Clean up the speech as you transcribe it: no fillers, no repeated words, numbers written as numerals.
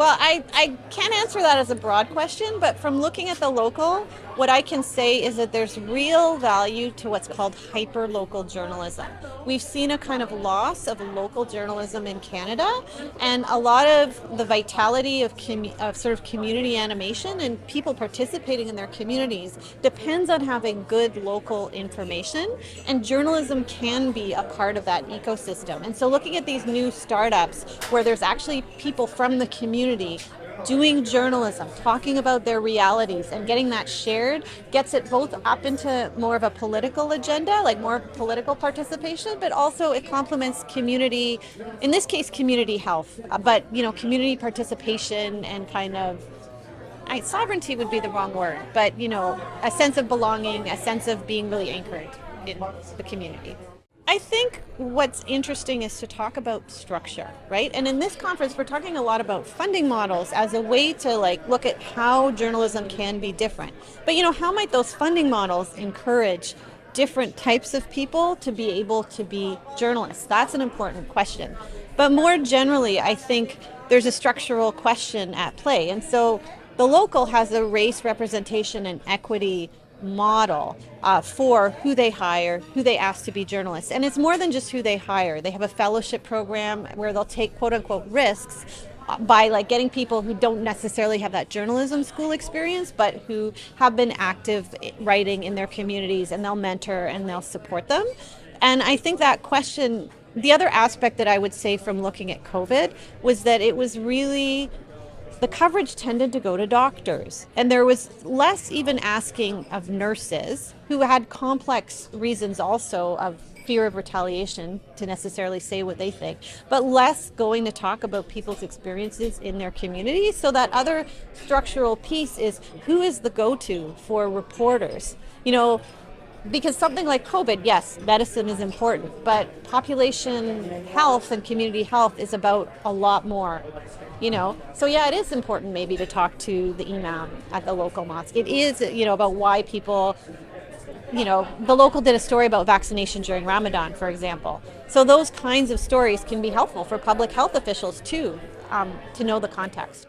Well, I can't answer that as a broad question, but from looking at the local, what I can say is that there's real value to what's called hyperlocal journalism. We've seen a kind of loss of local journalism in Canada, and a lot of the vitality of sort of community animation and people participating in their communities depends on having good local information, and journalism can be a part of that ecosystem. And so looking at these new startups where there's actually people from the community doing journalism, talking about their realities and getting that shared gets it both up into more of a political agenda, like more political participation, but also it complements community, in this case, community health, but community participation and kind of sovereignty would be the wrong word, but a sense of belonging, a sense of being really anchored in the community. I think what's interesting is to talk about structure, right? And in this conference, we're talking a lot about funding models as a way to look at how journalism can be different. But how might those funding models encourage different types of people to be able to be journalists? That's an important question. But more generally, I think there's a structural question at play. And so the local has a race representation and equity model for who they hire, who they ask to be journalists. And it's more than just who they hire. They have a fellowship program where they'll take quote unquote risks by getting people who don't necessarily have that journalism school experience, but who have been active writing in their communities, and they'll mentor and they'll support them. And I think that question, the other aspect that I would say from looking at COVID was that it was really the coverage tended to go to doctors, and there was less even asking of nurses who had complex reasons also of fear of retaliation to necessarily say what they think, but less going to talk about people's experiences in their communities. So that other structural piece is who is the go-to for reporters? Because something like COVID, yes, medicine is important, but population health and community health is about a lot more, So yeah, it is important maybe to talk to the imam at the local mosque. It is, about why people, the local did a story about vaccination during Ramadan, for example. So those kinds of stories can be helpful for public health officials too, to know the context.